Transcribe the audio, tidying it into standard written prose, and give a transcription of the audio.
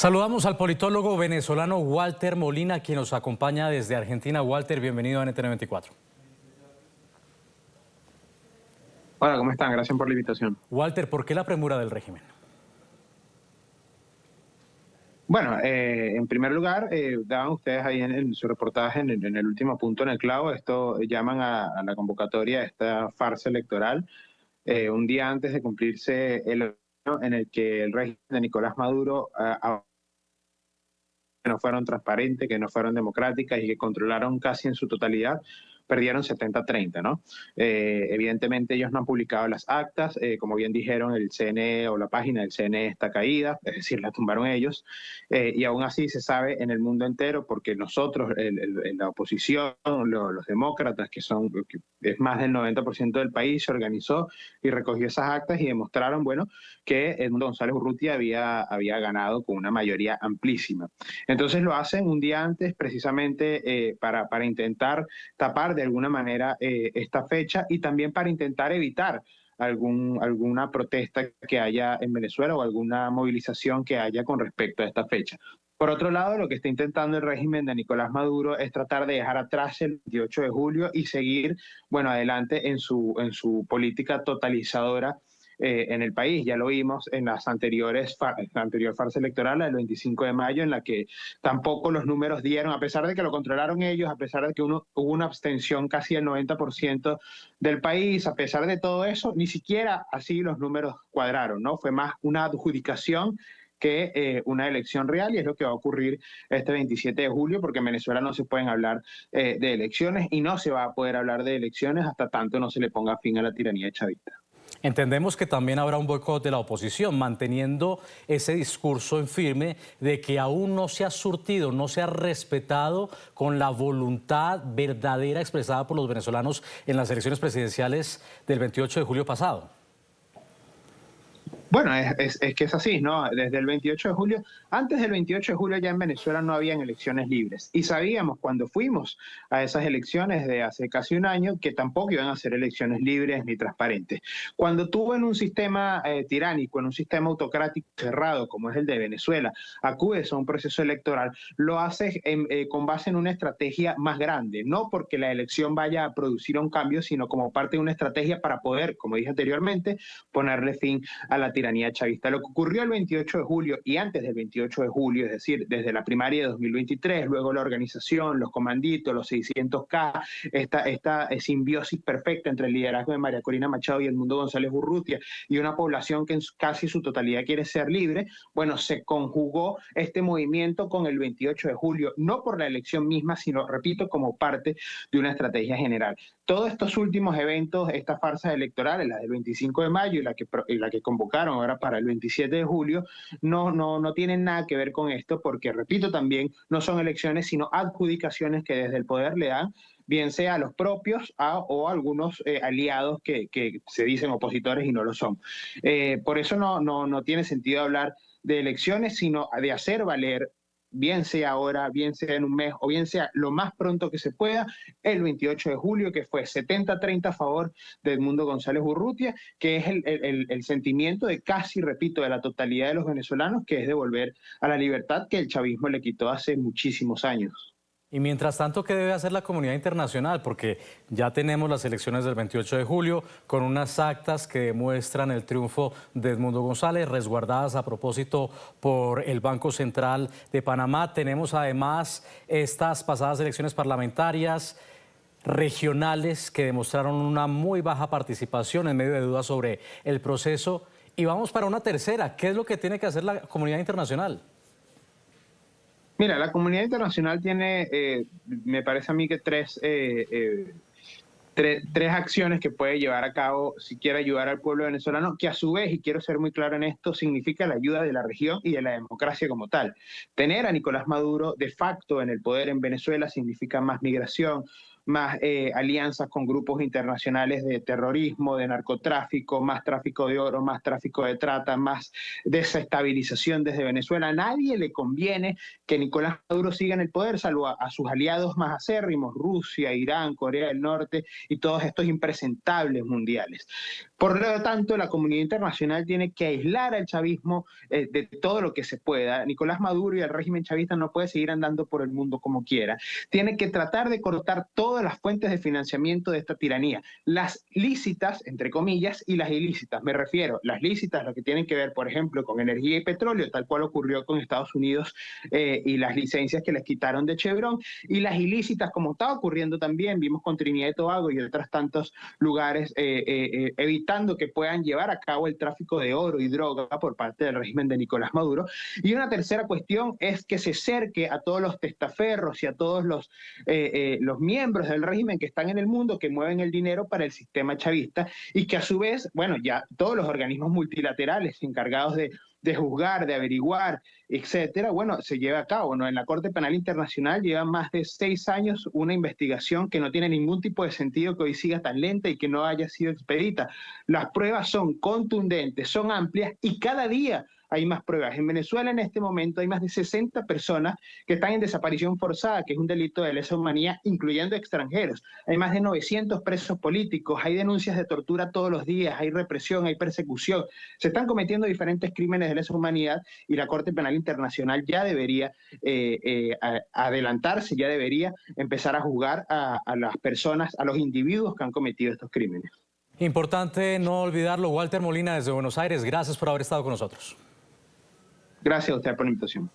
Saludamos al politólogo venezolano Walter Molina, quien nos acompaña desde Argentina. Walter, bienvenido a NTN 24. Hola, ¿cómo están? Gracias por la invitación. Walter, ¿por qué la premura del régimen? Bueno, en primer lugar, daban ustedes ahí en su reportaje, en el último punto en el clavo, esto llaman a la convocatoria a esta farsa electoral, un día antes de cumplirse el año en el que el régimen de Nicolás Maduro que no fueron transparentes, que no fueron democráticas y que controlaron casi en su totalidad, perdieron 70-30, ¿no? Evidentemente ellos no han publicado las actas, como bien dijeron, el CNE o la página del CNE está caída, es decir, la tumbaron ellos, y aún así se sabe en el mundo entero, porque nosotros, la oposición, los demócratas, que es más del 90% del país, se organizó y recogió esas actas y demostraron, bueno, que Edmundo González Urrutia había ganado con una mayoría amplísima. Entonces lo hacen un día antes precisamente para intentar tapar de alguna manera esta fecha y también para intentar evitar alguna protesta que haya en Venezuela o alguna movilización que haya con respecto a esta fecha. Por otro lado, lo que está intentando el régimen de Nicolás Maduro es tratar de dejar atrás el 28 de julio y seguir, bueno, adelante en su política totalizadora en el país. Ya lo vimos en la anterior farsa electoral, la del 25 de mayo, en la que tampoco los números dieron, a pesar de que lo controlaron ellos, a pesar de que hubo una abstención casi del 90% del país, a pesar de todo eso, ni siquiera así los números cuadraron, ¿no? Fue más una adjudicación que una elección real, y es lo que va a ocurrir este 27 de julio, porque en Venezuela no se pueden hablar de elecciones y no se va a poder hablar de elecciones hasta tanto no se le ponga fin a la tiranía chavista. Entendemos que también habrá un boicot de la oposición, manteniendo ese discurso en firme de que aún no se ha surtido, no se ha respetado con la voluntad verdadera expresada por los venezolanos en las elecciones presidenciales del 28 de julio pasado. Bueno, es que es así, ¿no? Desde el 28 de julio, antes del 28 de julio ya en Venezuela no habían elecciones libres. Y sabíamos cuando fuimos a esas elecciones de hace casi un año que tampoco iban a ser elecciones libres ni transparentes. Cuando tú en un sistema tiránico, en un sistema autocrático cerrado como es el de Venezuela, acudes a un proceso electoral, lo haces con base en una estrategia más grande, no porque la elección vaya a producir un cambio, sino como parte de una estrategia para poder, como dije anteriormente, ponerle fin a la tiranía chavista. Lo que ocurrió el 28 de julio y antes del 28 de julio, es decir, desde la primaria de 2023, luego la organización, los comanditos, los 600K, esta simbiosis perfecta entre el liderazgo de María Corina Machado y Edmundo González Urrutia y una población que en casi su totalidad quiere ser libre, bueno, se conjugó este movimiento con el 28 de julio, no por la elección misma, sino, repito, como parte de una estrategia general. Todos estos últimos eventos, estas farsas electorales, la del 25 de mayo y la que convocaron ahora para el 27 de julio, no tienen nada que ver con esto porque, repito también, no son elecciones, sino adjudicaciones que desde el poder le dan, bien sea a los propios o a algunos aliados que se dicen opositores y no lo son. Por eso no tiene sentido hablar de elecciones, sino de hacer valer, bien sea ahora, bien sea en un mes o bien sea lo más pronto que se pueda, el 28 de julio, que fue 70-30 a favor de Edmundo González Urrutia, que es el sentimiento de casi, repito, de la totalidad de los venezolanos, que es devolver a la libertad que el chavismo le quitó hace muchísimos años. Y mientras tanto, ¿qué debe hacer la comunidad internacional? Porque ya tenemos las elecciones del 28 de julio con unas actas que demuestran el triunfo de Edmundo González, resguardadas a propósito por el Banco Central de Panamá. Tenemos además estas pasadas elecciones parlamentarias regionales que demostraron una muy baja participación en medio de dudas sobre el proceso. Y vamos para una tercera. ¿Qué es lo que tiene que hacer la comunidad internacional? Mira, la comunidad internacional tiene, me parece a mí que tres acciones que puede llevar a cabo si quiere ayudar al pueblo venezolano, que a su vez, y quiero ser muy claro en esto, significa la ayuda de la región y de la democracia como tal. Tener a Nicolás Maduro de facto en el poder en Venezuela significa más migración, más alianzas con grupos internacionales de terrorismo, de narcotráfico, más tráfico de oro, más tráfico de trata, más desestabilización desde Venezuela. A nadie le conviene que Nicolás Maduro siga en el poder, salvo a sus aliados más acérrimos, Rusia, Irán, Corea del Norte y todos estos impresentables mundiales. Por lo tanto, la comunidad internacional tiene que aislar al chavismo de todo lo que se pueda. Nicolás Maduro y el régimen chavista no puede seguir andando por el mundo como quiera. Tiene que tratar de cortar todas las fuentes de financiamiento de esta tiranía, las lícitas, entre comillas, y las ilícitas. Me refiero, las lícitas, lo que tienen que ver, por ejemplo, con energía y petróleo, tal cual ocurrió con Estados Unidos y las licencias que les quitaron de Chevron, y las ilícitas, como está ocurriendo también, vimos con Trinidad y Tobago y otros tantos lugares, evitando que puedan llevar a cabo el tráfico de oro y droga por parte del régimen de Nicolás Maduro. Y una tercera cuestión es que se cerque a todos los testaferros y a todos los miembros del régimen que están en el mundo, que mueven el dinero para el sistema chavista, y que a su vez, bueno, ya todos los organismos multilaterales encargados de juzgar, de averiguar, etcétera, bueno, se lleva a cabo, ¿no? En la Corte Penal Internacional lleva más de 6 años una investigación que no tiene ningún tipo de sentido que hoy siga tan lenta y que no haya sido expedita. Las pruebas son contundentes, son amplias y cada día hay más pruebas. En Venezuela en este momento hay más de 60 personas que están en desaparición forzada, que es un delito de lesa humanidad, incluyendo extranjeros. Hay más de 900 presos políticos, hay denuncias de tortura todos los días, hay represión, hay persecución. Se están cometiendo diferentes crímenes de lesa humanidad y la Corte Penal Internacional ya debería adelantarse, ya debería empezar a juzgar a las personas, a los individuos que han cometido estos crímenes. Importante no olvidarlo. Walter Molina desde Buenos Aires, gracias por haber estado con nosotros. Gracias a usted por la invitación.